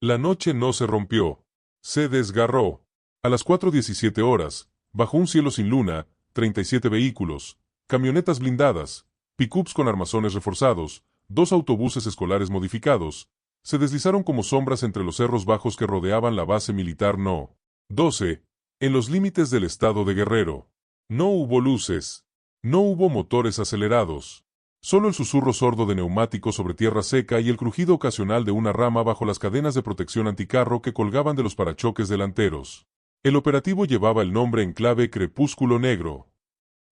La noche no se rompió. Se desgarró. A las 4:17 horas, bajo un cielo sin luna, 37 vehículos, camionetas blindadas, pickups con armazones reforzados, 2 autobuses escolares modificados, se deslizaron como sombras entre los cerros bajos que rodeaban la base militar No. 12, en los límites del estado de Guerrero. No hubo luces. No hubo motores acelerados. Solo el susurro sordo de neumáticos sobre tierra seca y el crujido ocasional de una rama bajo las cadenas de protección anticarro que colgaban de los parachoques delanteros. El operativo llevaba el nombre en clave Crepúsculo Negro.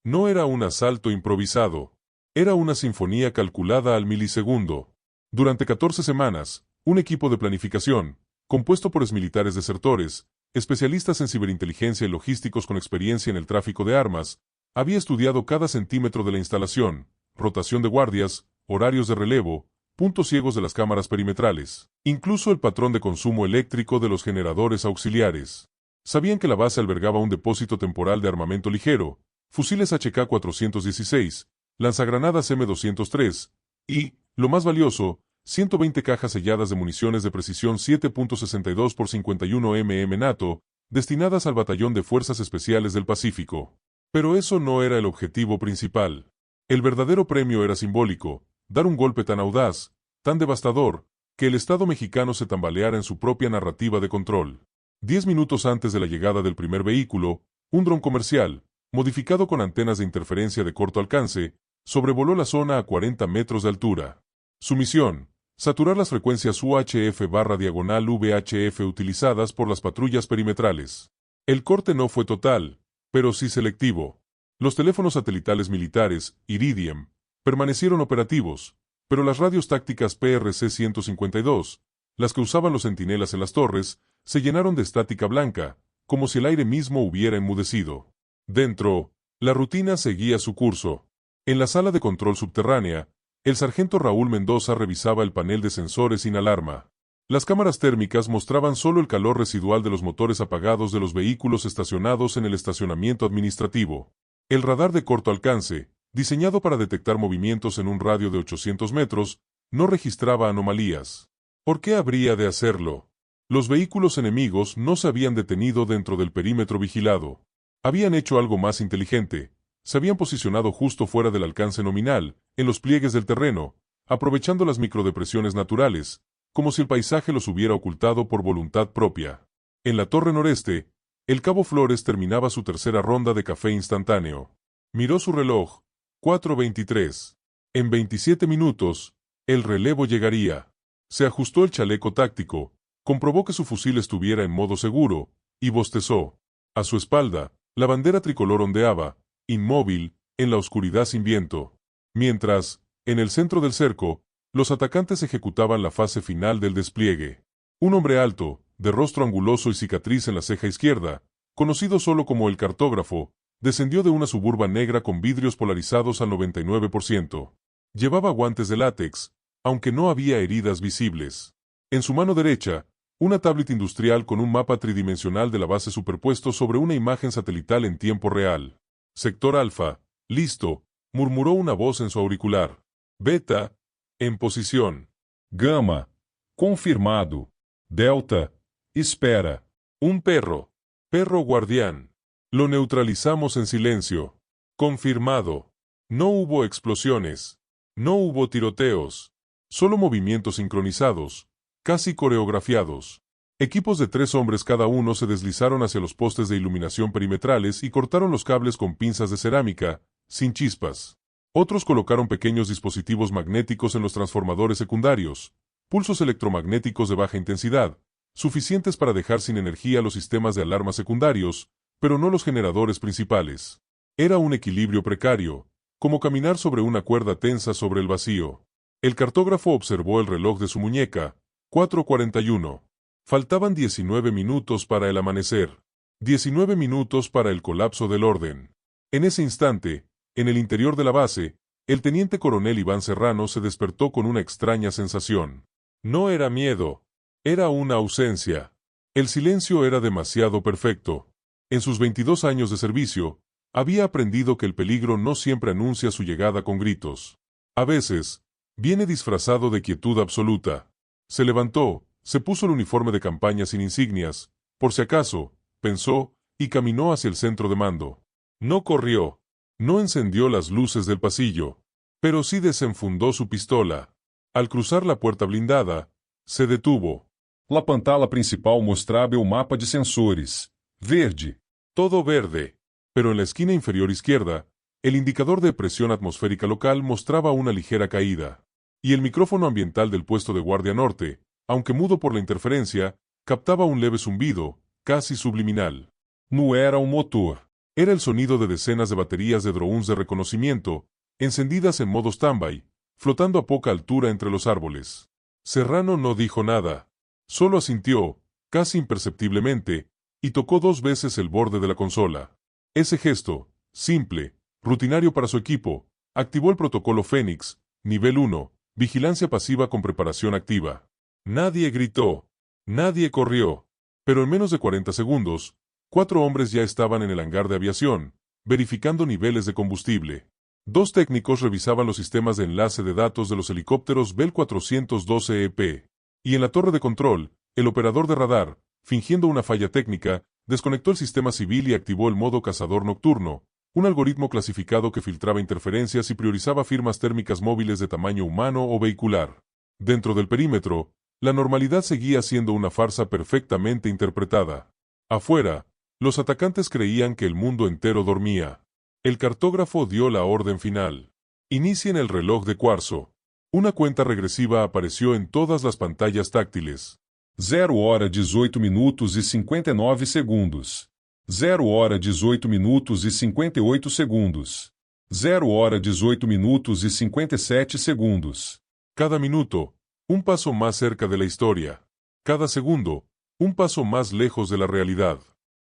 No era un asalto improvisado. Era una sinfonía calculada al milisegundo. Durante 14 semanas, un equipo de planificación, compuesto por exmilitares desertores, especialistas en ciberinteligencia y logísticos con experiencia en el tráfico de armas, había estudiado cada centímetro de la instalación, rotación de guardias, horarios de relevo, puntos ciegos de las cámaras perimetrales, incluso el patrón de consumo eléctrico de los generadores auxiliares. Sabían que la base albergaba un depósito temporal de armamento ligero, fusiles HK-416, lanzagranadas M203 y, lo más valioso, 120 cajas selladas de municiones de precisión 7.62 x 51 mm NATO, destinadas al Batallón de Fuerzas Especiales del Pacífico. Pero eso no era el objetivo principal. El verdadero premio era simbólico, dar un golpe tan audaz, tan devastador, que el Estado mexicano se tambaleara en su propia narrativa de control. 10 minutos antes de la llegada del primer vehículo, un dron comercial, modificado con antenas de interferencia de corto alcance, sobrevoló la zona a 40 metros de altura. Su misión: saturar las frecuencias UHF/VHF utilizadas por las patrullas perimetrales. El corte no fue total, pero sí selectivo. Los teléfonos satelitales militares, Iridium, permanecieron operativos, pero las radios tácticas PRC-152, las que usaban los centinelas en las torres, se llenaron de estática blanca, como si el aire mismo hubiera enmudecido. Dentro, la rutina seguía su curso. En la sala de control subterránea, el sargento Raúl Mendoza revisaba el panel de sensores sin alarma. Las cámaras térmicas mostraban solo el calor residual de los motores apagados de los vehículos estacionados en el estacionamiento administrativo. El radar de corto alcance, diseñado para detectar movimientos en un radio de 800 metros, no registraba anomalías. ¿Por qué habría de hacerlo? Los vehículos enemigos no se habían detenido dentro del perímetro vigilado. Habían hecho algo más inteligente. Se habían posicionado justo fuera del alcance nominal, en los pliegues del terreno, aprovechando las microdepresiones naturales, como si el paisaje los hubiera ocultado por voluntad propia. En la torre noreste, el cabo Flores terminaba su tercera ronda de café instantáneo. Miró su reloj, 4:23. En 27 minutos, el relevo llegaría. Se ajustó el chaleco táctico, comprobó que su fusil estuviera en modo seguro, y bostezó. A su espalda, la bandera tricolor ondeaba, inmóvil, en la oscuridad sin viento. Mientras, en el centro del cerco, los atacantes ejecutaban la fase final del despliegue. Un hombre alto, de rostro anguloso y cicatriz en la ceja izquierda, conocido solo como el cartógrafo, descendió de una Suburban negra con vidrios polarizados al 99%. Llevaba guantes de látex, aunque no había heridas visibles. En su mano derecha, una tablet industrial con un mapa tridimensional de la base superpuesto sobre una imagen satelital en tiempo real. Sector Alfa, listo, murmuró una voz en su auricular. Beta, en posición. Gama, confirmado. Delta, espera. Un perro. Perro guardián. Lo neutralizamos en silencio. Confirmado. No hubo explosiones. No hubo tiroteos. Solo movimientos sincronizados, casi coreografiados. Equipos de 3 hombres cada uno se deslizaron hacia los postes de iluminación perimetrales y cortaron los cables con pinzas de cerámica, sin chispas. Otros colocaron pequeños dispositivos magnéticos en los transformadores secundarios, pulsos electromagnéticos de baja intensidad, suficientes para dejar sin energía los sistemas de alarma secundarios, pero no los generadores principales. Era un equilibrio precario, como caminar sobre una cuerda tensa sobre el vacío. El cartógrafo observó el reloj de su muñeca, 4:41. Faltaban 19 minutos para el amanecer. 19 minutos para el colapso del orden. En ese instante, en el interior de la base, el teniente coronel Iván Serrano se despertó con una extraña sensación. No era miedo, era una ausencia. El silencio era demasiado perfecto. En sus 22 años de servicio, había aprendido que el peligro no siempre anuncia su llegada con gritos. A veces, viene disfrazado de quietud absoluta. Se levantó, Se puso el uniforme de campaña sin insignias, por si acaso, pensó, y caminó hacia el centro de mando. No corrió. No encendió las luces del pasillo, pero sí desenfundó su pistola. Al cruzar la puerta blindada, se detuvo. La pantalla principal mostraba el mapa de sensores. Verde. Todo verde, pero en la esquina inferior izquierda, el indicador de presión atmosférica local mostraba una ligera caída, y el micrófono ambiental del puesto de guardia norte, aunque mudo por la interferencia, captaba un leve zumbido, casi subliminal. No era un motor. Era el sonido de decenas de baterías de drones de reconocimiento, encendidas en modo standby, flotando a poca altura entre los árboles. Serrano no dijo nada. Solo asintió, casi imperceptiblemente, y tocó 2 veces el borde de la consola. Ese gesto, simple, rutinario para su equipo, activó el protocolo Fénix, nivel 1, vigilancia pasiva con preparación activa. Nadie gritó. Nadie corrió. Pero en menos de 40 segundos, 4 hombres ya estaban en el hangar de aviación, verificando niveles de combustible. 2 técnicos revisaban los sistemas de enlace de datos de los helicópteros Bell 412EP. Y en la torre de control, el operador de radar, fingiendo una falla técnica, desconectó el sistema civil y activó el modo cazador nocturno, un algoritmo clasificado que filtraba interferencias y priorizaba firmas térmicas móviles de tamaño humano o vehicular. Dentro del perímetro, la normalidad seguía siendo una farsa perfectamente interpretada. Afuera, los atacantes creían que el mundo entero dormía. El cartógrafo dio la orden final. Inicien el reloj de cuarzo. Una cuenta regresiva apareció en todas las pantallas táctiles. 0 hora 18 minutos e 59 segundos. 0 hora 18 minutos e 58 segundos. 0 hora 18 minutos e 57 segundos. Cada minuto, un paso más cerca de la historia. Cada segundo, un paso más lejos de la realidad.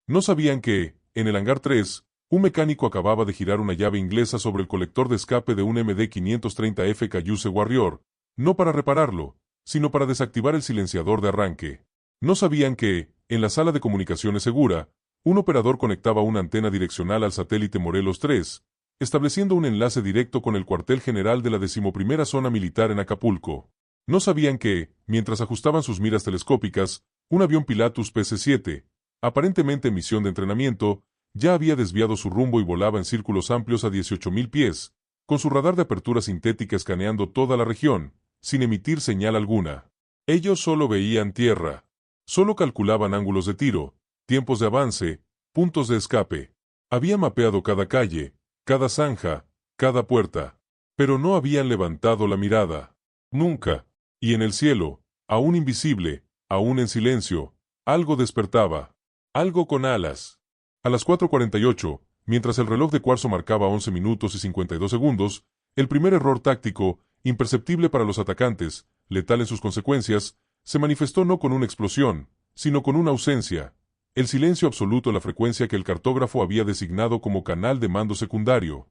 No sabían que, en el hangar 3, un mecánico acababa de girar una llave inglesa sobre el colector de escape de un MD-530F Cayuse Warrior, no para repararlo, sino para desactivar el silenciador de arranque. No sabían que, en la sala de comunicaciones segura, un operador conectaba una antena direccional al satélite Morelos 3, estableciendo un enlace directo con el cuartel general de la 11ª Zona Militar en Acapulco. No sabían que, mientras ajustaban sus miras telescópicas, un avión Pilatus PC-7, aparentemente en misión de entrenamiento, ya había desviado su rumbo y volaba en círculos amplios a 18.000 pies, con su radar de apertura sintética escaneando toda la región, sin emitir señal alguna. Ellos solo veían tierra. Solo calculaban ángulos de tiro, tiempos de avance, puntos de escape. Había mapeado cada calle, cada zanja, cada puerta. Pero no habían levantado la mirada. Nunca. Y en el cielo, aún invisible, aún en silencio, algo despertaba. Algo con alas. A las 4:48, mientras el reloj de cuarzo marcaba 11 minutos y 52 segundos, el primer error táctico, imperceptible para los atacantes, letal en sus consecuencias, se manifestó no con una explosión, sino con una ausencia, el silencio absoluto en la frecuencia que el cartógrafo había designado como canal de mando secundario.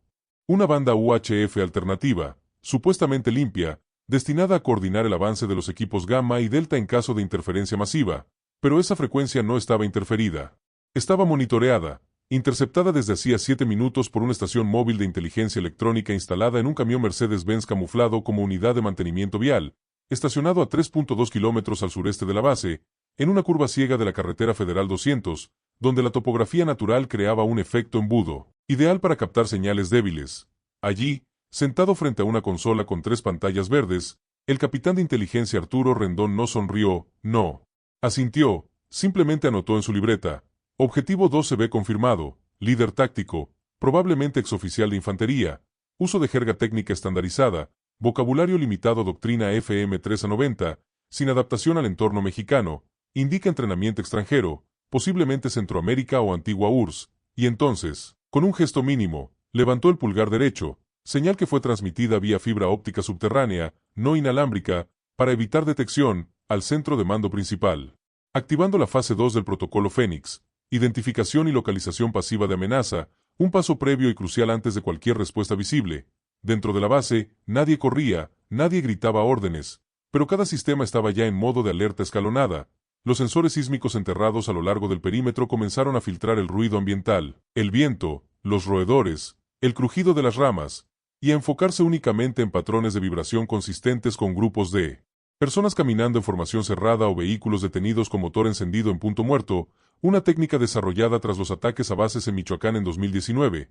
Una banda UHF alternativa, supuestamente limpia, destinada a coordinar el avance de los equipos Gamma y Delta en caso de interferencia masiva, pero esa frecuencia no estaba interferida. Estaba monitoreada, interceptada desde hacía 7 minutos por una estación móvil de inteligencia electrónica instalada en un camión Mercedes-Benz camuflado como unidad de mantenimiento vial, estacionado a 3.2 kilómetros al sureste de la base, en una curva ciega de la carretera Federal 200, donde la topografía natural creaba un efecto embudo, ideal para captar señales débiles. Allí, sentado frente a una consola con 3 pantallas verdes, el capitán de inteligencia Arturo Rendón no sonrió, no. Asintió, simplemente anotó en su libreta: Objetivo 12B confirmado, líder táctico, probablemente exoficial de infantería, uso de jerga técnica estandarizada, vocabulario limitado doctrina FM 3 a 90, sin adaptación al entorno mexicano, indica entrenamiento extranjero, posiblemente Centroamérica o antigua URSS, y entonces, con un gesto mínimo, levantó el pulgar derecho, señal que fue transmitida vía fibra óptica subterránea, no inalámbrica, para evitar detección, al centro de mando principal. Activando la fase 2 del protocolo Fénix, identificación y localización pasiva de amenaza, un paso previo y crucial antes de cualquier respuesta visible. Dentro de la base, nadie corría, nadie gritaba órdenes, pero cada sistema estaba ya en modo de alerta escalonada. Los sensores sísmicos enterrados a lo largo del perímetro comenzaron a filtrar el ruido ambiental, el viento, los roedores, el crujido de las ramas, y a enfocarse únicamente en patrones de vibración consistentes con grupos de Personas caminando en formación cerrada o vehículos detenidos con motor encendido en punto muerto, una técnica desarrollada tras los ataques a bases en Michoacán en 2019.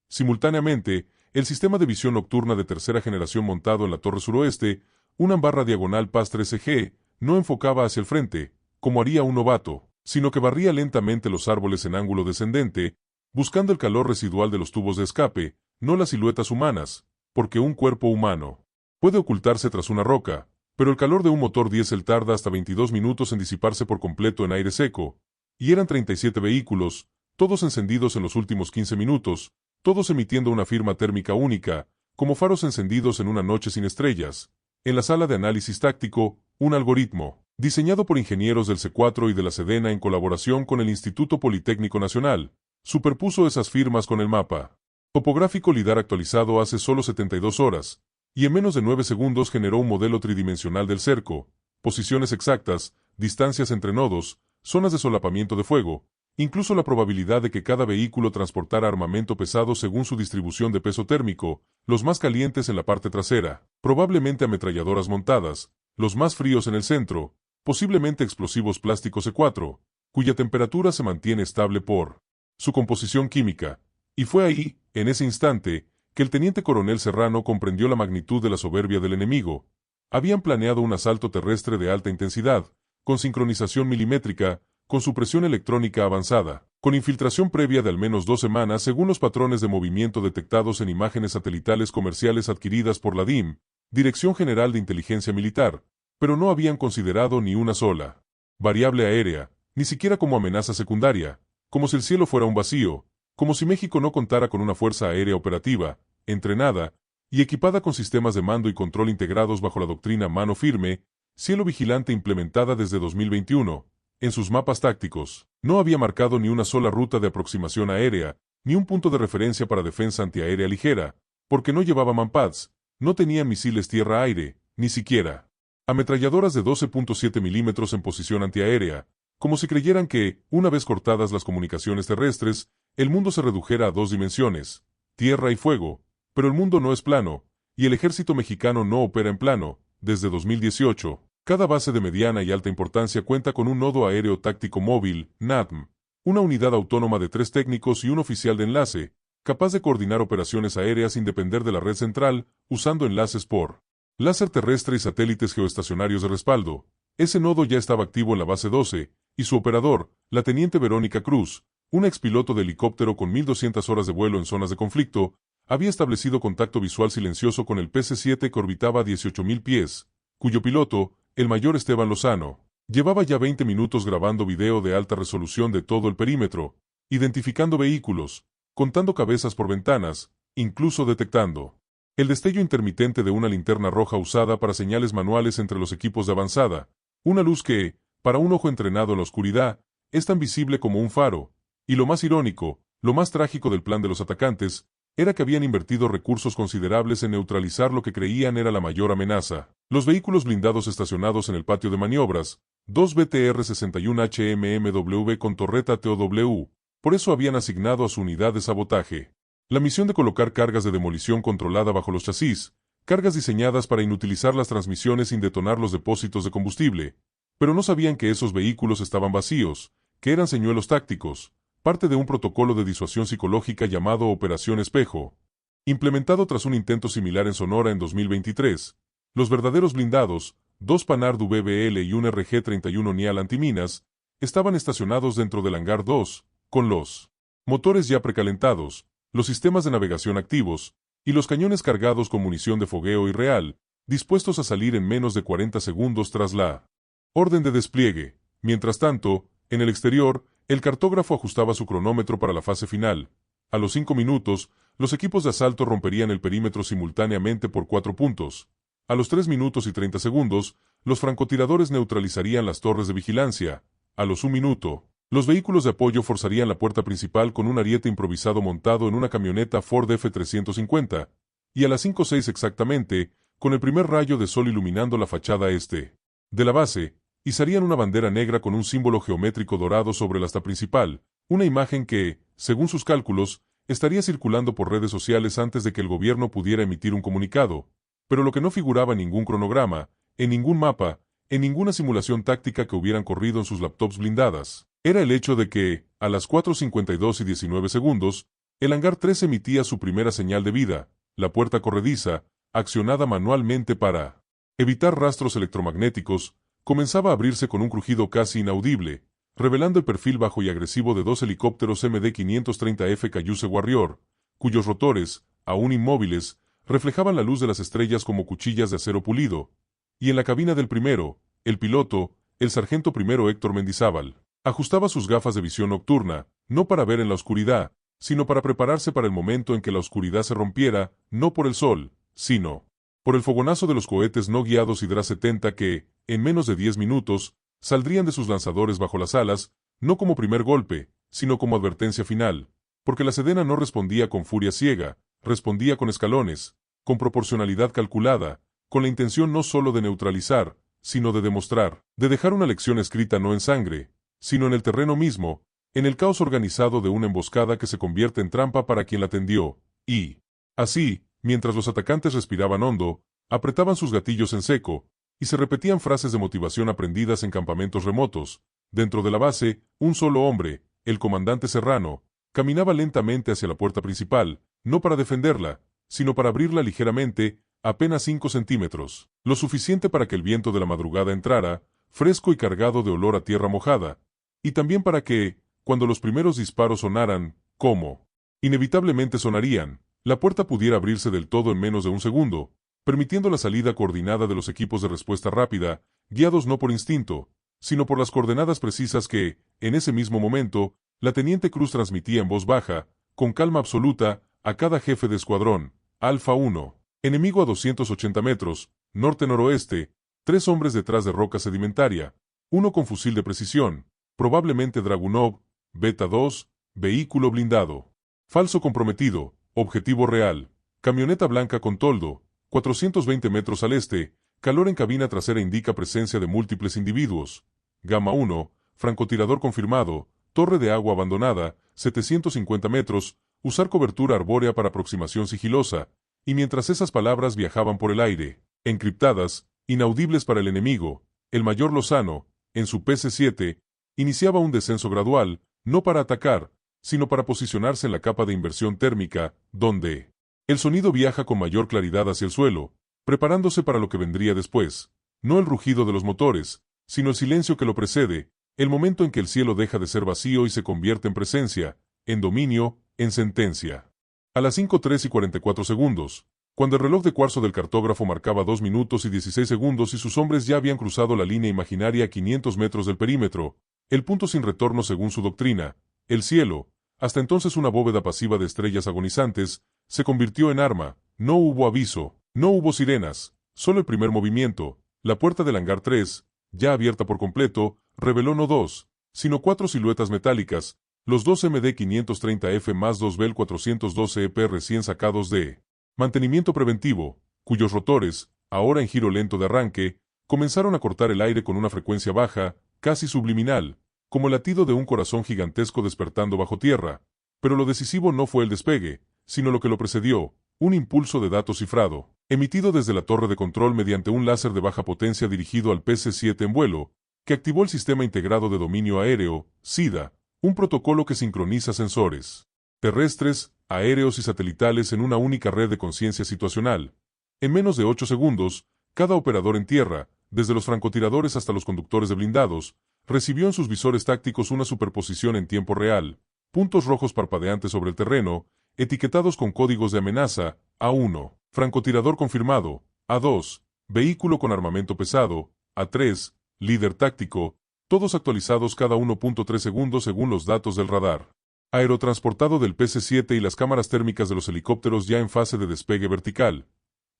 Simultáneamente, el sistema de visión nocturna de tercera generación montado en la torre suroeste, una barra diagonal PAS 13G, no enfocaba hacia el frente, como haría un novato, sino que barría lentamente los árboles en ángulo descendente, buscando el calor residual de los tubos de escape, no las siluetas humanas, porque un cuerpo humano puede ocultarse tras una roca, pero el calor de un motor diésel tarda hasta 22 minutos en disiparse por completo en aire seco, y eran 37 vehículos, todos encendidos en los últimos 15 minutos, todos emitiendo una firma térmica única, como faros encendidos en una noche sin estrellas. En la sala de análisis táctico, un algoritmo, diseñado por ingenieros del C4 y de la Sedena en colaboración con el Instituto Politécnico Nacional, superpuso esas firmas con el mapa topográfico LIDAR actualizado hace solo 72 horas, y en menos de 9 segundos generó un modelo tridimensional del cerco, posiciones exactas, distancias entre nodos, zonas de solapamiento de fuego, incluso la probabilidad de que cada vehículo transportara armamento pesado según su distribución de peso térmico, los más calientes en la parte trasera, probablemente ametralladoras montadas, los más fríos en el centro, posiblemente explosivos plásticos C4, cuya temperatura se mantiene estable por su composición química. Y fue ahí, en ese instante, que el teniente coronel Serrano comprendió la magnitud de la soberbia del enemigo. Habían planeado un asalto terrestre de alta intensidad, con sincronización milimétrica, con supresión electrónica avanzada, con infiltración previa de al menos 2 semanas según los patrones de movimiento detectados en imágenes satelitales comerciales adquiridas por la DIM, Dirección General de Inteligencia Militar, pero no habían considerado ni una sola variable aérea, ni siquiera como amenaza secundaria, como si el cielo fuera un vacío, como si México no contara con una fuerza aérea operativa, entrenada y equipada con sistemas de mando y control integrados bajo la doctrina mano firme, cielo vigilante implementada desde 2021. En sus mapas tácticos, no había marcado ni una sola ruta de aproximación aérea, ni un punto de referencia para defensa antiaérea ligera, porque no llevaba manpads, no tenía misiles tierra-aire, ni siquiera ametralladoras de 12.7 milímetros en posición antiaérea, como si creyeran que, una vez cortadas las comunicaciones terrestres, el mundo se redujera a 2 dimensiones, tierra y fuego, pero el mundo no es plano, y el ejército mexicano no opera en plano. Desde 2018, cada base de mediana y alta importancia cuenta con un nodo aéreo táctico móvil, NATM, una unidad autónoma de 3 técnicos y un oficial de enlace, capaz de coordinar operaciones aéreas sin depender de la red central, usando enlaces por láser terrestre y satélites geoestacionarios de respaldo. Ese nodo ya estaba activo en la base 12, y su operador, la teniente Verónica Cruz, una expiloto de helicóptero con 1.200 horas de vuelo en zonas de conflicto, había establecido contacto visual silencioso con el PC-7 que orbitaba a 18.000 pies, cuyo piloto, el mayor Esteban Lozano, llevaba ya 20 minutos grabando video de alta resolución de todo el perímetro, identificando vehículos, contando cabezas por ventanas, incluso detectando el destello intermitente de una linterna roja usada para señales manuales entre los equipos de avanzada, una luz que, para un ojo entrenado en la oscuridad, es tan visible como un faro, y lo más irónico, lo más trágico del plan de los atacantes, era que habían invertido recursos considerables en neutralizar lo que creían era la mayor amenaza. Los vehículos blindados estacionados en el patio de maniobras, 2 BTR-61 HMMW con torreta TOW, por eso habían asignado a su unidad de sabotaje la misión de colocar cargas de demolición controlada bajo los chasis, cargas diseñadas para inutilizar las transmisiones sin detonar los depósitos de combustible, pero no sabían que esos vehículos estaban vacíos, que eran señuelos tácticos, parte de un protocolo de disuasión psicológica llamado Operación Espejo, implementado tras un intento similar en Sonora en 2023. Los verdaderos blindados, 2 Panhard VBL y un RG-31 Nial antiminas, estaban estacionados dentro del hangar 2, con los motores ya precalentados, los sistemas de navegación activos, y los cañones cargados con munición de fogueo irreal, dispuestos a salir en menos de 40 segundos tras la orden de despliegue. Mientras tanto, en el exterior, el cartógrafo ajustaba su cronómetro para la fase final. A los 5 minutos, los equipos de asalto romperían el perímetro simultáneamente por 4 puntos. A los 3 minutos y 30 segundos, los francotiradores neutralizarían las torres de vigilancia. A los 1 minuto, los vehículos de apoyo forzarían la puerta principal con un ariete improvisado montado en una camioneta Ford F-350, y a las 5:06 exactamente, con el primer rayo de sol iluminando la fachada este de la base, izarían una bandera negra con un símbolo geométrico dorado sobre el asta principal, una imagen que, según sus cálculos, estaría circulando por redes sociales antes de que el gobierno pudiera emitir un comunicado, pero lo que no figuraba en ningún cronograma en ningún mapa, en ninguna simulación táctica que hubieran corrido en sus laptops blindadas. Era el hecho de que, a las 4:52 y 19 segundos, el hangar 3 emitía su primera señal de vida, la puerta corrediza, accionada manualmente para evitar rastros electromagnéticos, comenzaba a abrirse con un crujido casi inaudible, revelando el perfil bajo y agresivo de dos helicópteros MD-530F Cayuse Warrior, cuyos rotores, aún inmóviles, reflejaban la luz de las estrellas como cuchillas de acero pulido, y en la cabina del primero, el piloto, el sargento primero Héctor Mendizábal, ajustaba sus gafas de visión nocturna, no para ver en la oscuridad, sino para prepararse para el momento en que la oscuridad se rompiera, no por el sol, sino por el fogonazo de los cohetes no guiados Hydra-70 que, en menos de 10 minutos, saldrían de sus lanzadores bajo las alas, no como primer golpe, sino como advertencia final, porque la Sedena no respondía con furia ciega, respondía con escalones, con proporcionalidad calculada, con la intención no solo de neutralizar, sino de demostrar, de dejar una lección escrita no en sangre, sino en el terreno mismo, en el caos organizado de una emboscada que se convierte en trampa para quien la tendió, y, así, mientras los atacantes respiraban hondo, apretaban sus gatillos en seco, y se repetían frases de motivación aprendidas en campamentos remotos. Dentro de la base, un solo hombre, el comandante Serrano, caminaba lentamente hacia la puerta principal, no para defenderla, sino para abrirla ligeramente, apenas 5 centímetros, lo suficiente para que el viento de la madrugada entrara, fresco y cargado de olor a tierra mojada, y también para que, cuando los primeros disparos sonaran, como inevitablemente sonarían, la puerta pudiera abrirse del todo en menos de un segundo, permitiendo la salida coordinada de los equipos de respuesta rápida, guiados no por instinto, sino por las coordenadas precisas que, en ese mismo momento, la teniente Cruz transmitía en voz baja, con calma absoluta, a cada jefe de escuadrón. Alfa 1. Enemigo a 280 metros, norte-noroeste, 3 hombres detrás de roca sedimentaria, uno con fusil de precisión, probablemente Dragunov, Beta 2, vehículo blindado. Falso comprometido, objetivo real, camioneta blanca con toldo, 420 metros al este, calor en cabina trasera indica presencia de múltiples individuos. Gamma 1, francotirador confirmado, torre de agua abandonada, 750 metros, usar cobertura arbórea para aproximación sigilosa, y mientras esas palabras viajaban por el aire, encriptadas, inaudibles para el enemigo, el mayor Lozano, en su PC-7, iniciaba un descenso gradual, no para atacar, sino para posicionarse en la capa de inversión térmica, donde el sonido viaja con mayor claridad hacia el suelo, preparándose para lo que vendría después, no el rugido de los motores, sino el silencio que lo precede, el momento en que el cielo deja de ser vacío y se convierte en presencia, en dominio, en sentencia. A las 5:03 y 44 segundos, cuando el reloj de cuarzo del cartógrafo marcaba 2 minutos y 16 segundos y sus hombres ya habían cruzado la línea imaginaria a 500 metros del perímetro, el punto sin retorno según su doctrina, el cielo, hasta entonces una bóveda pasiva de estrellas agonizantes, se convirtió en arma. No hubo aviso, no hubo sirenas, solo el primer movimiento. La puerta del hangar 3, ya abierta por completo, reveló no 2, sino 4 siluetas metálicas, los 2 MD-530F más 2 Bell 412EP recién sacados de mantenimiento preventivo, cuyos rotores, ahora en giro lento de arranque, comenzaron a cortar el aire con una frecuencia baja, casi subliminal, como el latido de un corazón gigantesco despertando bajo tierra. Pero lo decisivo no fue el despegue, sino lo que lo precedió, un impulso de datos cifrado, emitido desde la torre de control mediante un láser de baja potencia dirigido al PC-7 en vuelo, que activó el Sistema Integrado de Dominio Aéreo, SIDA, un protocolo que sincroniza sensores terrestres, aéreos y satelitales en una única red de conciencia situacional. En menos de 8 segundos, cada operador en tierra, desde los francotiradores hasta los conductores de blindados, recibió en sus visores tácticos una superposición en tiempo real, puntos rojos parpadeantes sobre el terreno, etiquetados con códigos de amenaza, A1, francotirador confirmado, A2, vehículo con armamento pesado, A3, líder táctico, todos actualizados cada 1.3 segundos según los datos del radar aerotransportado del PC-7 y las cámaras térmicas de los helicópteros ya en fase de despegue vertical.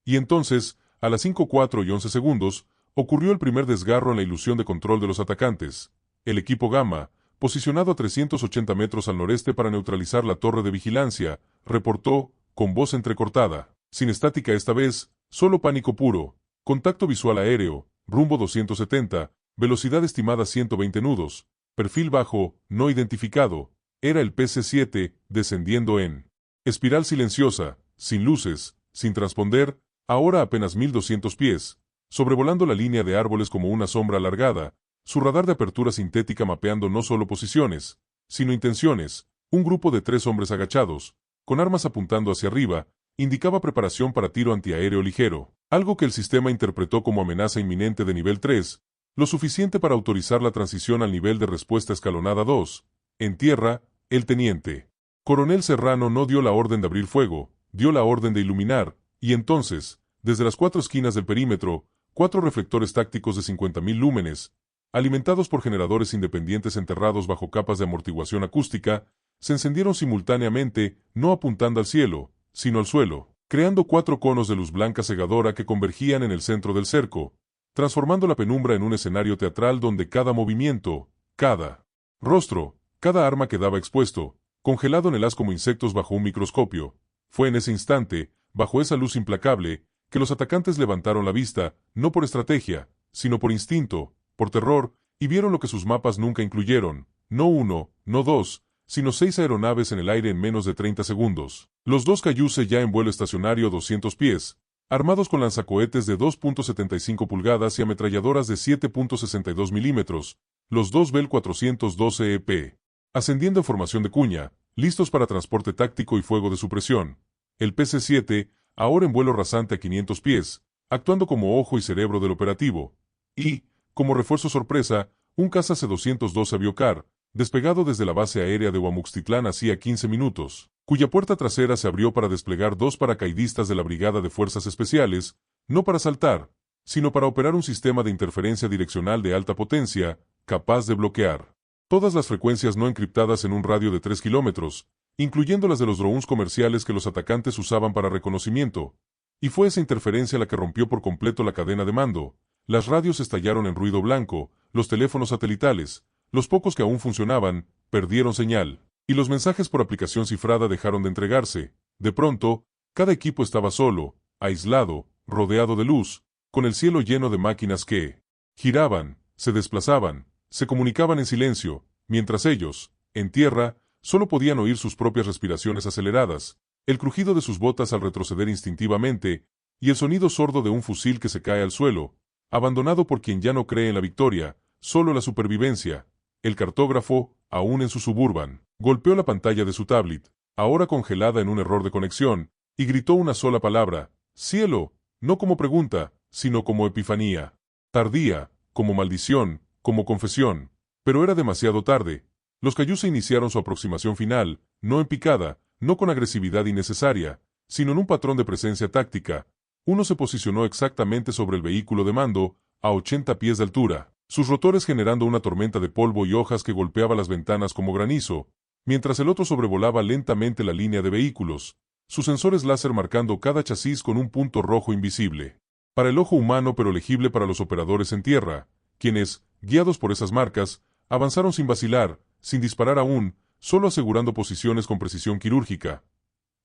Y entonces, a las 5:04 y 11 segundos, ocurrió el primer desgarro en la ilusión de control de los atacantes. El equipo Gamma, posicionado a 380 metros al noreste para neutralizar la torre de vigilancia, reportó, con voz entrecortada, sin estática esta vez, solo pánico puro, contacto visual aéreo, rumbo 270, velocidad estimada 120 nudos, perfil bajo, no identificado. Era el PC-7, descendiendo en espiral silenciosa, sin luces, sin transponder, ahora apenas 1200 pies, sobrevolando la línea de árboles como una sombra alargada, su radar de apertura sintética mapeando no solo posiciones, sino intenciones. Un grupo de 3 hombres agachados, con armas apuntando hacia arriba, indicaba preparación para tiro antiaéreo ligero, algo que el sistema interpretó como amenaza inminente de nivel 3, lo suficiente para autorizar la transición al nivel de respuesta escalonada 2. En tierra, el teniente coronel Serrano no dio la orden de abrir fuego, dio la orden de iluminar, y entonces, desde las 4 esquinas del perímetro, 4 reflectores tácticos de 50.000 lúmenes, alimentados por generadores independientes enterrados bajo capas de amortiguación acústica, se encendieron simultáneamente, no apuntando al cielo, sino al suelo, creando 4 conos de luz blanca cegadora que convergían en el centro del cerco, transformando la penumbra en un escenario teatral donde cada movimiento, cada rostro, cada arma quedaba expuesto, congelado en el haz como insectos bajo un microscopio. Fue en ese instante, bajo esa luz implacable, que los atacantes levantaron la vista, no por estrategia, sino por instinto, por terror, y vieron lo que sus mapas nunca incluyeron, no 1, no 2, sino 6 aeronaves en el aire en menos de 30 segundos. Los 2 Cayuse ya en vuelo estacionario a 200 pies, armados con lanzacohetes de 2.75 pulgadas y ametralladoras de 7.62 milímetros, los 2 Bell 412 EP, ascendiendo en formación de cuña, listos para transporte táctico y fuego de supresión. El PC-7, ahora en vuelo rasante a 500 pies, actuando como ojo y cerebro del operativo, y, como refuerzo sorpresa, un caza C-212 Aviocar, despegado desde la base aérea de Huamuxtitlán hacía 15 minutos, cuya puerta trasera se abrió para desplegar 2 paracaidistas de la Brigada de Fuerzas Especiales, no para saltar, sino para operar un sistema de interferencia direccional de alta potencia, capaz de bloquear todas las frecuencias no encriptadas en un radio de 3 kilómetros, incluyendo las de los drones comerciales que los atacantes usaban para reconocimiento, y fue esa interferencia la que rompió por completo la cadena de mando. Las radios estallaron en ruido blanco, los teléfonos satelitales, los pocos que aún funcionaban, perdieron señal, y los mensajes por aplicación cifrada dejaron de entregarse. De pronto, cada equipo estaba solo, aislado, rodeado de luz, con el cielo lleno de máquinas que giraban, se desplazaban, se comunicaban en silencio, mientras ellos, en tierra, solo podían oír sus propias respiraciones aceleradas, el crujido de sus botas al retroceder instintivamente, y el sonido sordo de un fusil que se cae al suelo, abandonado por quien ya no cree en la victoria, solo la supervivencia. El cartógrafo, aún en su Suburban, golpeó la pantalla de su tablet, ahora congelada en un error de conexión, y gritó una sola palabra: cielo, no como pregunta, sino como epifanía. Tardía, como maldición, como confesión. Pero era demasiado tarde. Los Cayuse iniciaron su aproximación final, no en picada, no con agresividad innecesaria, sino en un patrón de presencia táctica. Uno se posicionó exactamente sobre el vehículo de mando, a 80 pies de altura, sus rotores generando una tormenta de polvo y hojas que golpeaba las ventanas como granizo, mientras el otro sobrevolaba lentamente la línea de vehículos, sus sensores láser marcando cada chasis con un punto rojo invisible para el ojo humano pero legible para los operadores en tierra, quienes, guiados por esas marcas, avanzaron sin vacilar, sin disparar aún, solo asegurando posiciones con precisión quirúrgica.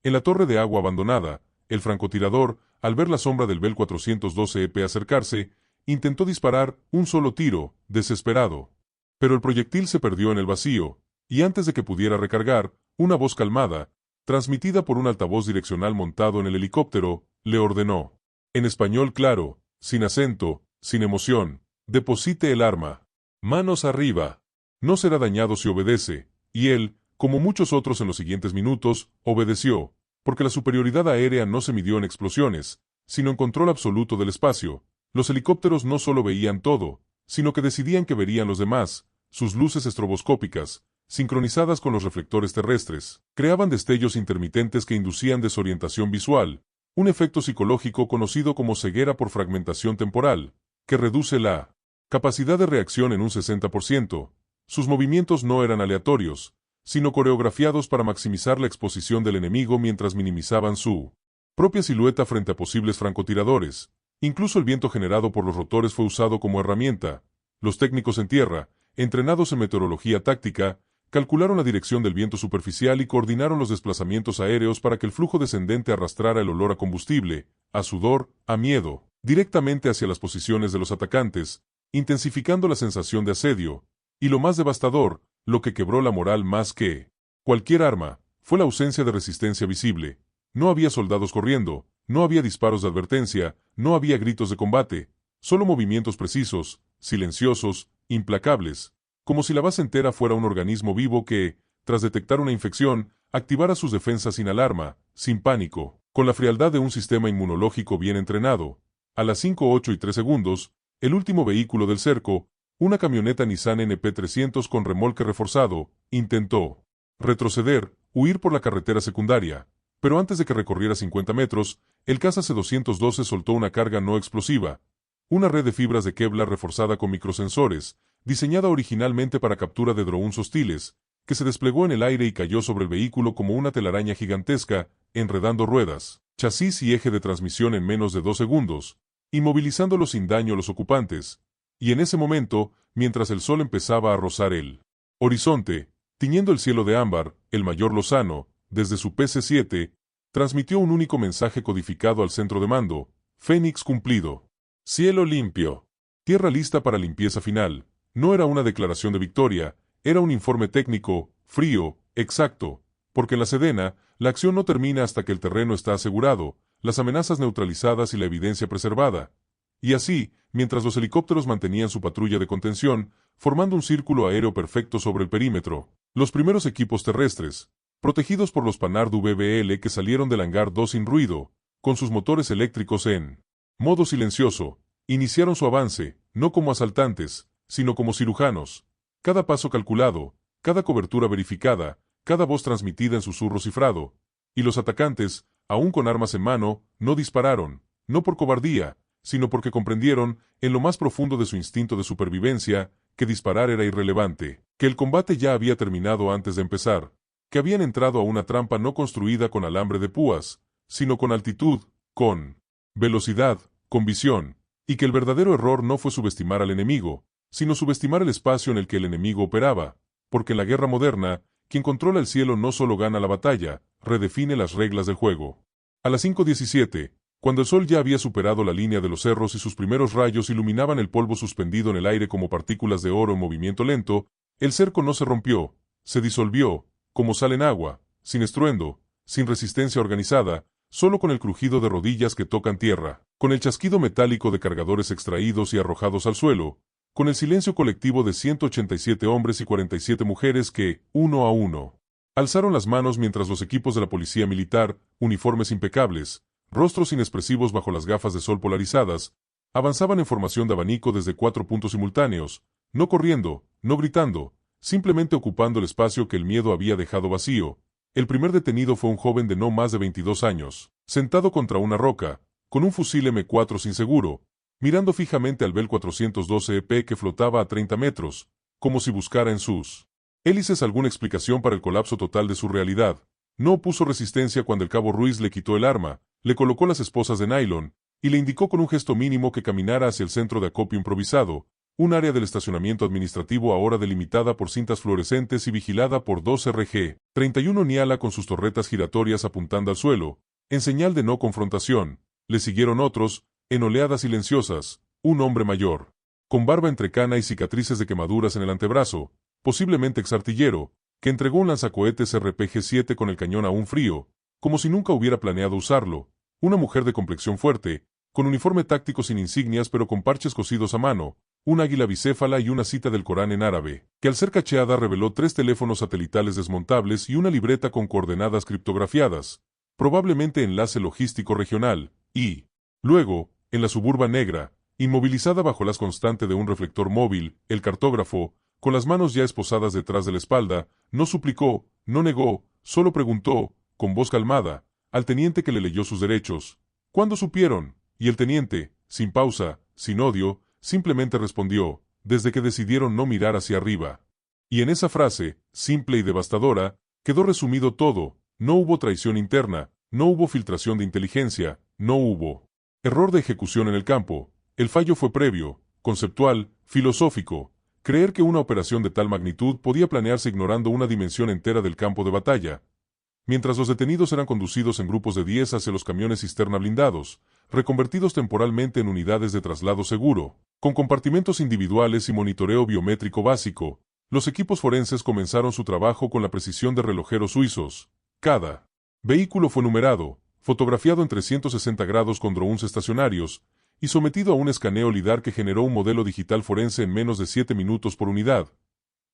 En la torre de agua abandonada, el francotirador, al ver la sombra del Bell 412 EP acercarse, intentó disparar un solo tiro, desesperado. Pero el proyectil se perdió en el vacío, y antes de que pudiera recargar, una voz calmada, transmitida por un altavoz direccional montado en el helicóptero, le ordenó, en español claro, sin acento, sin emoción: deposite el arma. Manos arriba. No será dañado si obedece, y él, como muchos otros en los siguientes minutos, obedeció, porque la superioridad aérea no se midió en explosiones, sino en control absoluto del espacio. Los helicópteros no solo veían todo, sino que decidían que verían los demás. Sus luces estroboscópicas, sincronizadas con los reflectores terrestres, creaban destellos intermitentes que inducían desorientación visual, un efecto psicológico conocido como ceguera por fragmentación temporal, que reduce la capacidad de reacción en un 60%. Sus movimientos no eran aleatorios, sino coreografiados para maximizar la exposición del enemigo mientras minimizaban su propia silueta frente a posibles francotiradores. Incluso el viento generado por los rotores fue usado como herramienta. Los técnicos en tierra, entrenados en meteorología táctica, calcularon la dirección del viento superficial y coordinaron los desplazamientos aéreos para que el flujo descendente arrastrara el olor a combustible, a sudor, a miedo, directamente hacia las posiciones de los atacantes, intensificando la sensación de asedio. Y lo más devastador, lo que quebró la moral más que cualquier arma, fue la ausencia de resistencia visible. No había soldados corriendo, no había disparos de advertencia, no había gritos de combate, Solo movimientos precisos, silenciosos, implacables, como si la base entera fuera un organismo vivo que, tras detectar una infección, activara sus defensas sin alarma, sin pánico, con la frialdad de un sistema inmunológico bien entrenado. A las 5:08:03, el último vehículo del cerco, una camioneta Nissan NP300 con remolque reforzado, intentó retroceder, huir por la carretera secundaria, pero antes de que recorriera 50 metros, el caza C-212 soltó una carga no explosiva, una red de fibras de Kevlar reforzada con microsensores, diseñada originalmente para captura de drones hostiles, que se desplegó en el aire y cayó sobre el vehículo como una telaraña gigantesca, enredando ruedas, chasis y eje de transmisión en menos de 2 segundos, inmovilizándolos sin daño a los ocupantes. Y en ese momento, mientras el sol empezaba a rozar el horizonte, tiñendo el cielo de ámbar, el mayor Lozano, desde su PC-7, transmitió un único mensaje codificado al centro de mando: Fénix cumplido. Cielo limpio. Tierra lista para limpieza final. No era una declaración de victoria, era un informe técnico, frío, exacto, porque en la Sedena, la acción no termina hasta que el terreno está asegurado, las amenazas neutralizadas y la evidencia preservada. Y así, mientras los helicópteros mantenían su patrulla de contención, formando un círculo aéreo perfecto sobre el perímetro, los primeros equipos terrestres, protegidos por los Panhard VBL que salieron del hangar 2 sin ruido, con sus motores eléctricos en modo silencioso, iniciaron su avance, no como asaltantes, sino como cirujanos. Cada paso calculado, cada cobertura verificada, cada voz transmitida en susurro cifrado. Y los atacantes, aún con armas en mano, no dispararon, no por cobardía, sino porque comprendieron, en lo más profundo de su instinto de supervivencia, que disparar era irrelevante, que el combate ya había terminado antes de empezar, que habían entrado a una trampa no construida con alambre de púas, sino con altitud, con velocidad, con visión, y que el verdadero error no fue subestimar al enemigo, sino subestimar el espacio en el que el enemigo operaba, porque en la guerra moderna, quien controla el cielo no solo gana la batalla, redefine las reglas del juego. A las 5:17, cuando el sol ya había superado la línea de los cerros y sus primeros rayos iluminaban el polvo suspendido en el aire como partículas de oro en movimiento lento, el cerco no se rompió, se disolvió, como sal en agua, sin estruendo, sin resistencia organizada, solo con el crujido de rodillas que tocan tierra, con el chasquido metálico de cargadores extraídos y arrojados al suelo, con el silencio colectivo de 187 hombres y 47 mujeres que, uno a uno, alzaron las manos mientras los equipos de la policía militar, uniformes impecables, rostros inexpresivos bajo las gafas de sol polarizadas, avanzaban en formación de abanico desde 4 puntos simultáneos, no corriendo, no gritando, simplemente ocupando el espacio que el miedo había dejado vacío. El primer detenido fue un joven de no más de 22 años, sentado contra una roca, con un fusil M4 sin seguro, mirando fijamente al Bell 412 EP que flotaba a 30 metros, como si buscara en sus hélices alguna explicación para el colapso total de su realidad. No opuso resistencia cuando el cabo Ruiz le quitó el arma, le colocó las esposas de nylon, y le indicó con un gesto mínimo que caminara hacia el centro de acopio improvisado, un área del estacionamiento administrativo ahora delimitada por cintas fluorescentes y vigilada por 2 RG-31 Niala con sus torretas giratorias apuntando al suelo, en señal de no confrontación. Le siguieron otros, en oleadas silenciosas, un hombre mayor, con barba entrecana y cicatrices de quemaduras en el antebrazo, posiblemente exartillero, que entregó un lanzacohetes RPG-7 con el cañón aún frío, como si nunca hubiera planeado usarlo, una mujer de complexión fuerte, con uniforme táctico sin insignias pero con parches cosidos a mano, un águila bicéfala y una cita del Corán en árabe, que al ser cacheada reveló 3 teléfonos satelitales desmontables y una libreta con coordenadas criptografiadas, probablemente enlace logístico regional, y, luego, en la suburba negra, inmovilizada bajo las constante de un reflector móvil, el cartógrafo, con las manos ya esposadas detrás de la espalda, no suplicó, no negó, solo preguntó, con voz calmada, al teniente que le leyó sus derechos. ¿Cuándo supieron? Y el teniente, sin pausa, sin odio, simplemente respondió, desde que decidieron no mirar hacia arriba. Y en esa frase, simple y devastadora, quedó resumido todo: no hubo traición interna, no hubo filtración de inteligencia, no hubo error de ejecución en el campo. El fallo fue previo, conceptual, filosófico. Creer que una operación de tal magnitud podía planearse ignorando una dimensión entera del campo de batalla. Mientras los detenidos eran conducidos en grupos de 10 hacia los camiones cisterna blindados, reconvertidos temporalmente en unidades de traslado seguro, con compartimentos individuales y monitoreo biométrico básico, los equipos forenses comenzaron su trabajo con la precisión de relojeros suizos. Cada vehículo fue numerado, fotografiado en 360 grados con drones estacionarios, y sometido a un escaneo LIDAR que generó un modelo digital forense en menos de 7 minutos por unidad.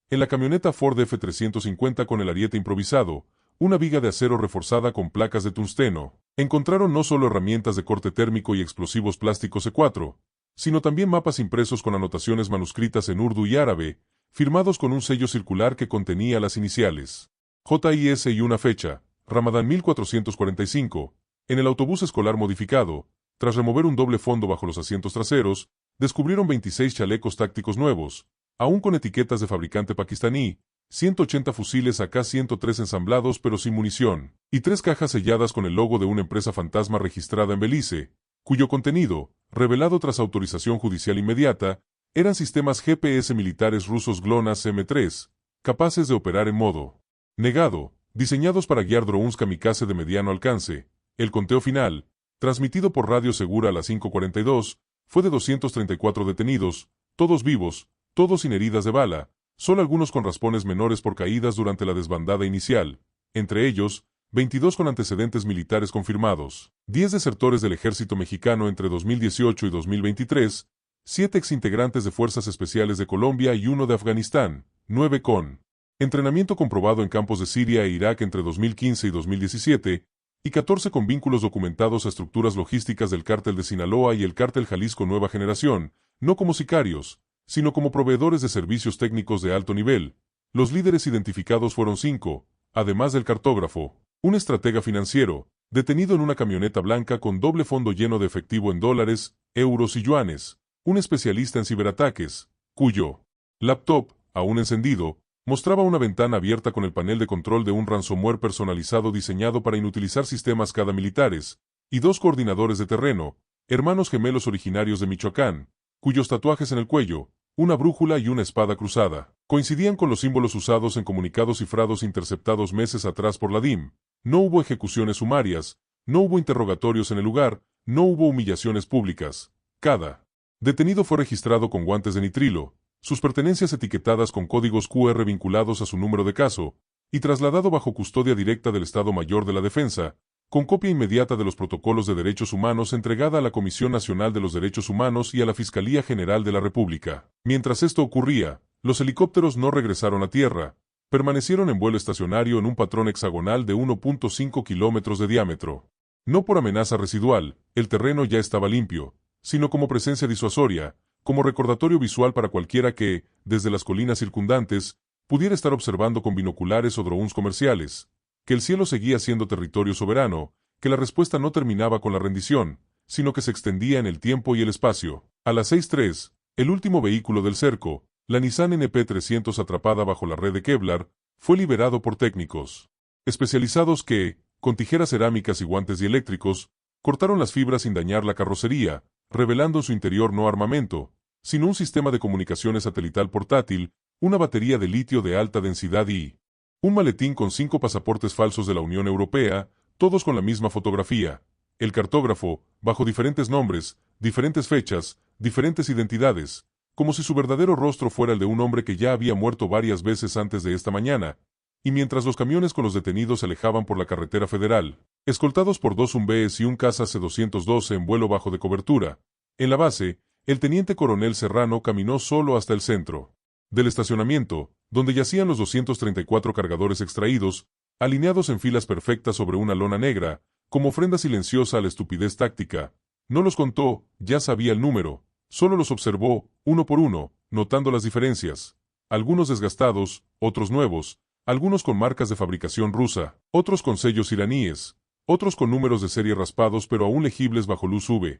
En la camioneta Ford F-350 con el ariete improvisado, una viga de acero reforzada con placas de tungsteno, encontraron no solo herramientas de corte térmico y explosivos plásticos C4, sino también mapas impresos con anotaciones manuscritas en urdu y árabe, firmados con un sello circular que contenía las iniciales JIS y una fecha, Ramadán 1445. En el autobús escolar modificado, tras remover un doble fondo bajo los asientos traseros, descubrieron 26 chalecos tácticos nuevos, aún con etiquetas de fabricante pakistaní, 180 fusiles AK-103 ensamblados pero sin munición, y 3 cajas selladas con el logo de una empresa fantasma registrada en Belice, cuyo contenido, revelado tras autorización judicial inmediata, eran sistemas GPS militares rusos GLONASS M3, capaces de operar en modo negado, diseñados para guiar drones kamikaze de mediano alcance. El conteo final, transmitido por radio segura a las 5:42, fue de 234 detenidos, todos vivos, todos sin heridas de bala, solo algunos con raspones menores por caídas durante la desbandada inicial, entre ellos, 22 con antecedentes militares confirmados, 10 desertores del ejército mexicano entre 2018 y 2023, 7 exintegrantes de Fuerzas Especiales de Colombia y 1 de Afganistán, 9 con entrenamiento comprobado en campos de Siria e Irak entre 2015 y 2017, y 14 con vínculos documentados a estructuras logísticas del Cártel de Sinaloa y el Cártel Jalisco Nueva Generación, no como sicarios, sino como proveedores de servicios técnicos de alto nivel. Los líderes identificados fueron 5, además del cartógrafo, un estratega financiero, detenido en una camioneta blanca con doble fondo lleno de efectivo en dólares, euros y yuanes, un especialista en ciberataques, cuyo laptop, aún encendido, mostraba una ventana abierta con el panel de control de un ransomware personalizado diseñado para inutilizar sistemas CADA militares, y 2 coordinadores de terreno, hermanos gemelos originarios de Michoacán, cuyos tatuajes en el cuello, una brújula y una espada cruzada, coincidían con los símbolos usados en comunicados cifrados interceptados meses atrás por la DIM. No hubo ejecuciones sumarias, no hubo interrogatorios en el lugar, no hubo humillaciones públicas. Cada detenido fue registrado con guantes de nitrilo, sus pertenencias etiquetadas con códigos QR vinculados a su número de caso, y trasladado bajo custodia directa del Estado Mayor de la Defensa, con copia inmediata de los protocolos de derechos humanos entregada a la Comisión Nacional de los Derechos Humanos y a la Fiscalía General de la República. Mientras esto ocurría, los helicópteros no regresaron a tierra, permanecieron en vuelo estacionario en un patrón hexagonal de 1.5 kilómetros de diámetro. No por amenaza residual, el terreno ya estaba limpio, sino como presencia disuasoria, como recordatorio visual para cualquiera que, desde las colinas circundantes, pudiera estar observando con binoculares o drones comerciales, que el cielo seguía siendo territorio soberano, que la respuesta no terminaba con la rendición, sino que se extendía en el tiempo y el espacio. A las 6:03, el último vehículo del cerco, la Nissan NP300 atrapada bajo la red de Kevlar, fue liberado por técnicos especializados que, con tijeras cerámicas y guantes dieléctricos, cortaron las fibras sin dañar la carrocería, revelando en su interior no armamento, sino un sistema de comunicaciones satelital portátil, una batería de litio de alta densidad y un maletín con 5 pasaportes falsos de la Unión Europea, todos con la misma fotografía. El cartógrafo, bajo diferentes nombres, diferentes fechas, diferentes identidades, como si su verdadero rostro fuera el de un hombre que ya había muerto varias veces antes de esta mañana, y mientras los camiones con los detenidos se alejaban por la carretera federal, escoltados por 2 Humvees y un caza C-212 en vuelo bajo de cobertura, en la base, el teniente coronel Serrano caminó solo hasta el centro del estacionamiento, donde yacían los 234 cargadores extraídos, alineados en filas perfectas sobre una lona negra, como ofrenda silenciosa a la estupidez táctica. No los contó, ya sabía el número, solo los observó, uno por uno, notando las diferencias. Algunos desgastados, otros nuevos, algunos con marcas de fabricación rusa, otros con sellos iraníes, otros con números de serie raspados pero aún legibles bajo luz UV.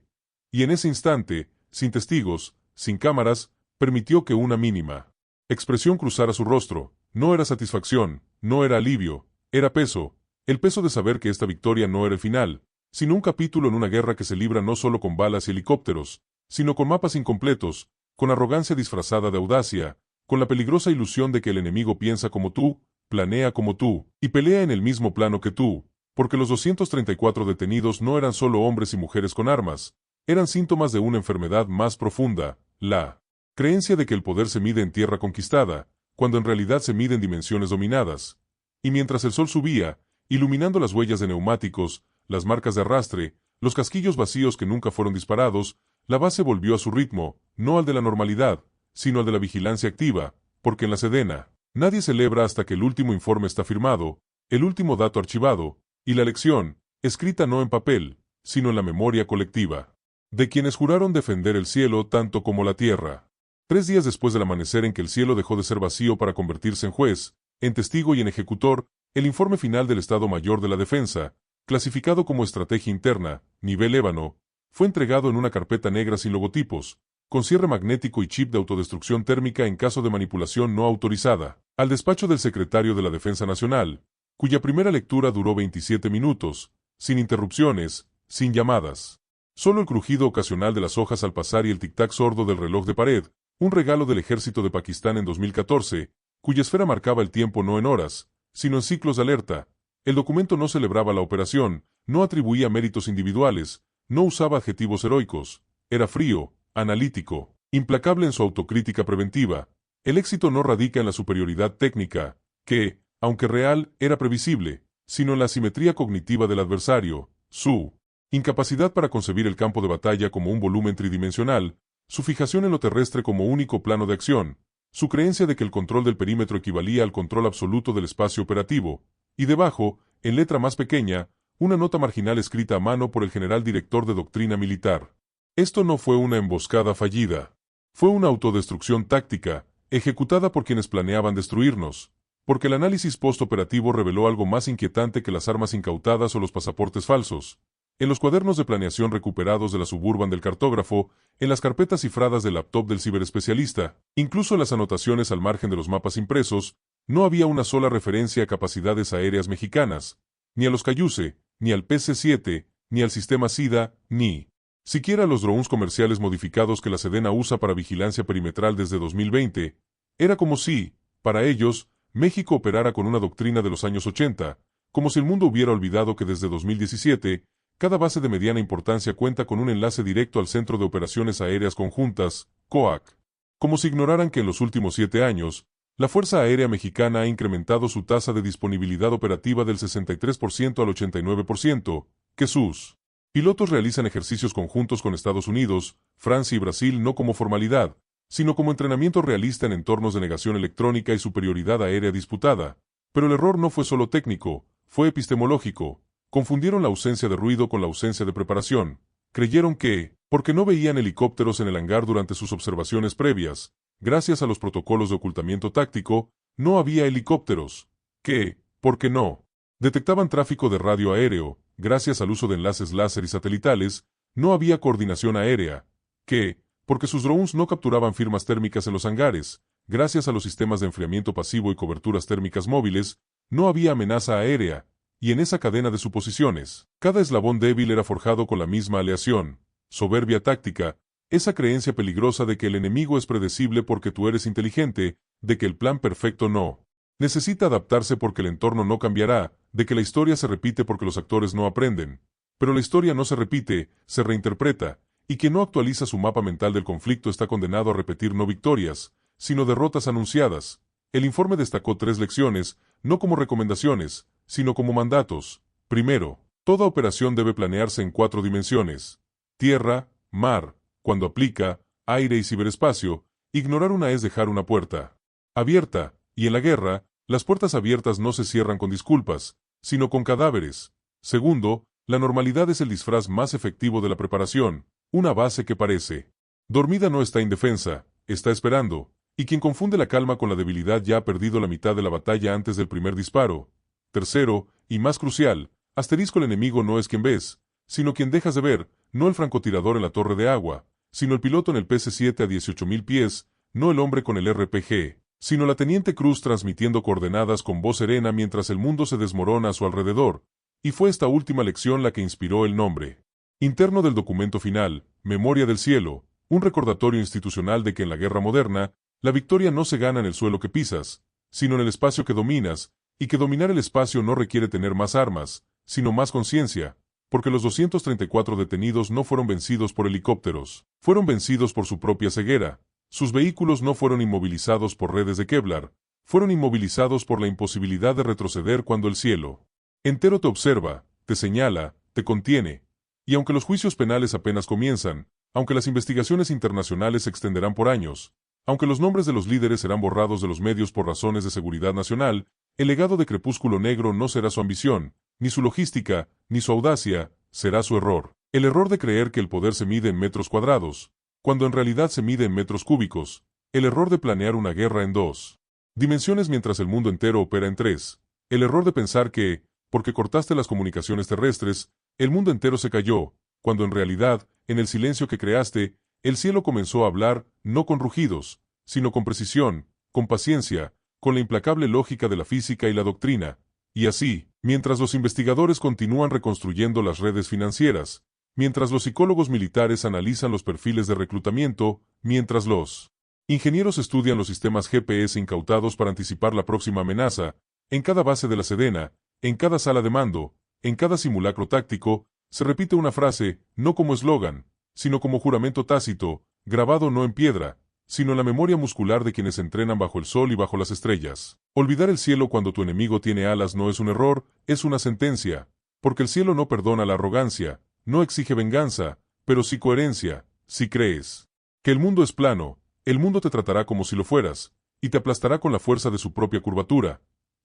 Y en ese instante, sin testigos, sin cámaras, permitió que una mínima expresión cruzara su rostro. No era satisfacción, no era alivio, era peso, el peso de saber que esta victoria no era el final, sino un capítulo en una guerra que se libra no solo con balas y helicópteros, sino con mapas incompletos, con arrogancia disfrazada de audacia, con la peligrosa ilusión de que el enemigo piensa como tú, planea como tú, y pelea en el mismo plano que tú, porque los 234 detenidos no eran solo hombres y mujeres con armas, eran síntomas de una enfermedad más profunda, la creencia de que el poder se mide en tierra conquistada, cuando en realidad se mide en dimensiones dominadas. Y mientras el sol subía, iluminando las huellas de neumáticos, las marcas de arrastre, los casquillos vacíos que nunca fueron disparados, La base volvió a su ritmo, no al de la normalidad, sino al de la vigilancia activa, porque en la Sedena, nadie celebra hasta que el último informe está firmado, el último dato archivado, y la lección, escrita no en papel, sino en la memoria colectiva, de quienes juraron defender el cielo tanto como la tierra. 3 días después del amanecer en que el cielo dejó de ser vacío para convertirse en juez, en testigo y en ejecutor, el informe final del Estado Mayor de la Defensa, clasificado como Estrategia Interna, nivel ébano, fue entregado en una carpeta negra sin logotipos, con cierre magnético y chip de autodestrucción térmica en caso de manipulación no autorizada, al despacho del secretario de la Defensa Nacional, cuya primera lectura duró 27 minutos, sin interrupciones, sin llamadas. Solo el crujido ocasional de las hojas al pasar y el tic-tac sordo del reloj de pared, un regalo del ejército de Pakistán en 2014, cuya esfera marcaba el tiempo no en horas, sino en ciclos de alerta. El documento no celebraba la operación, no atribuía méritos individuales, no usaba adjetivos heroicos, era frío, analítico, implacable en su autocrítica preventiva. El éxito no radica en la superioridad técnica, que, aunque real, era previsible, sino en la asimetría cognitiva del adversario, su incapacidad para concebir el campo de batalla como un volumen tridimensional, su fijación en lo terrestre como único plano de acción, su creencia de que el control del perímetro equivalía al control absoluto del espacio operativo, y debajo, en letra más pequeña, una nota marginal escrita a mano por el general director de doctrina militar. Esto no fue una emboscada fallida. Fue una autodestrucción táctica, ejecutada por quienes planeaban destruirnos, porque el análisis postoperativo reveló algo más inquietante que las armas incautadas o los pasaportes falsos. En los cuadernos de planeación recuperados de la Suburban del cartógrafo, en las carpetas cifradas del laptop del ciberespecialista, incluso en las anotaciones al margen de los mapas impresos, no había una sola referencia a capacidades aéreas mexicanas, ni a los Cayuse, ni al PC-7, ni al sistema SIDA, ni siquiera a los drones comerciales modificados que la Sedena usa para vigilancia perimetral desde 2020. Era como si, para ellos, México operara con una doctrina de los años 80, como si el mundo hubiera olvidado que desde 2017, cada base de mediana importancia cuenta con un enlace directo al Centro de Operaciones Aéreas Conjuntas, COAC. Como si ignoraran que en los últimos 7 años, la Fuerza Aérea Mexicana ha incrementado su tasa de disponibilidad operativa del 63% al 89%, que sus pilotos realizan ejercicios conjuntos con Estados Unidos, Francia y Brasil no como formalidad, sino como entrenamiento realista en entornos de negación electrónica y superioridad aérea disputada. Pero el error no fue solo técnico, fue epistemológico. Confundieron la ausencia de ruido con la ausencia de preparación. Creyeron que, porque no veían helicópteros en el hangar durante sus observaciones previas, gracias a los protocolos de ocultamiento táctico, no había helicópteros. Que, porque no detectaban tráfico de radio aéreo, gracias al uso de enlaces láser y satelitales, no había coordinación aérea. Que, porque sus drones no capturaban firmas térmicas en los hangares, gracias a los sistemas de enfriamiento pasivo y coberturas térmicas móviles, no había amenaza aérea. Y en esa cadena de suposiciones, cada eslabón débil era forjado con la misma aleación, soberbia táctica, esa creencia peligrosa de que el enemigo es predecible porque tú eres inteligente, de que el plan perfecto no necesita adaptarse porque el entorno no cambiará, de que la historia se repite porque los actores no aprenden. Pero la historia no se repite, se reinterpreta, y quien no actualiza su mapa mental del conflicto está condenado a repetir no victorias, sino derrotas anunciadas. El informe destacó 3 lecciones, no como recomendaciones, sino como mandatos. Primero, toda operación debe planearse en 4 dimensiones: tierra, mar, cuando aplica, aire y ciberespacio. Ignorar una es dejar una puerta abierta, y en la guerra, las puertas abiertas no se cierran con disculpas, sino con cadáveres. Segundo, la normalidad es el disfraz más efectivo de la preparación, una base que parece dormida no está indefensa, está esperando, y quien confunde la calma con la debilidad ya ha perdido la mitad de la batalla antes del primer disparo. Tercero, y más crucial, asterisco: el enemigo no es quien ves, sino quien dejas de ver, no el francotirador en la torre de agua, sino el piloto en el PC-7 a 18.000 pies, no el hombre con el RPG, sino la teniente Cruz transmitiendo coordenadas con voz serena mientras el mundo se desmorona a su alrededor. Y fue esta última lección la que inspiró el nombre interno del documento final, Memoria del Cielo, un recordatorio institucional de que en la guerra moderna, la victoria no se gana en el suelo que pisas, sino en el espacio que dominas, y que dominar el espacio no requiere tener más armas, sino más conciencia, porque los 234 detenidos no fueron vencidos por helicópteros, fueron vencidos por su propia ceguera. Sus vehículos no fueron inmovilizados por redes de Kevlar, fueron inmovilizados por la imposibilidad de retroceder cuando el cielo entero te observa, te señala, te contiene. Y aunque los juicios penales apenas comienzan, Aunque las investigaciones internacionales se extenderán por años, aunque los nombres de los líderes serán borrados de los medios por razones de seguridad nacional, el legado de Crepúsculo Negro no será su ambición, ni su logística, ni su audacia, será su error. El error de creer que el poder se mide en metros cuadrados, cuando en realidad se mide en metros cúbicos. El error de planear una guerra en 2 dimensiones mientras el mundo entero opera en 3. El error de pensar que, porque cortaste las comunicaciones terrestres, el mundo entero se cayó, cuando en realidad, en el silencio que creaste, el cielo comenzó a hablar, no con rugidos, sino con precisión, con paciencia, con la implacable lógica de la física y la doctrina. Y así, mientras los investigadores continúan reconstruyendo las redes financieras, mientras los psicólogos militares analizan los perfiles de reclutamiento, mientras los ingenieros estudian los sistemas GPS incautados para anticipar la próxima amenaza, en cada base de la Sedena, en cada sala de mando, en cada simulacro táctico, se repite una frase, no como eslogan, sino como juramento tácito, grabado no en piedra, sino en la memoria muscular de quienes entrenan bajo el sol y bajo las estrellas. Olvidar el cielo cuando tu enemigo tiene alas no es un error, es una sentencia, porque el cielo no perdona la arrogancia, no exige venganza, pero sí coherencia. Si crees que el mundo es plano, el mundo te tratará como si lo fueras, y te aplastará con la fuerza de su propia curvatura.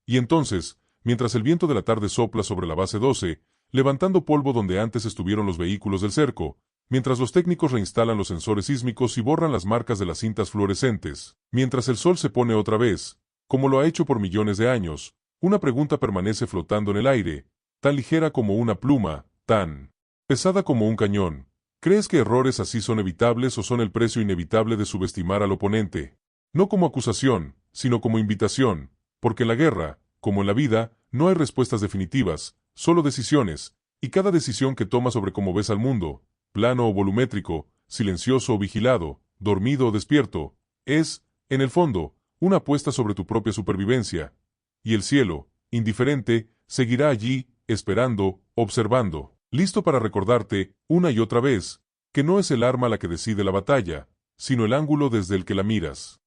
Y entonces, mientras el viento de la tarde sopla sobre la base 12, levantando polvo donde antes estuvieron los vehículos del cerco, mientras los técnicos reinstalan los sensores sísmicos y borran las marcas de las cintas fluorescentes, mientras el sol se pone otra vez, como lo ha hecho por millones de años, una pregunta permanece flotando en el aire, tan ligera como una pluma, tan pesada como un cañón. ¿Crees que errores así son evitables o son el precio inevitable de subestimar al oponente? No como acusación, sino como invitación, porque en la guerra, como en la vida, no hay respuestas definitivas, solo decisiones, y cada decisión que tomas sobre cómo ves al mundo, plano o volumétrico, silencioso o vigilado, dormido o despierto, es, en el fondo, una apuesta sobre tu propia supervivencia. Y el cielo, indiferente, seguirá allí, esperando, observando, listo para recordarte, una y otra vez, que no es el arma la que decide la batalla, sino el ángulo desde el que la miras.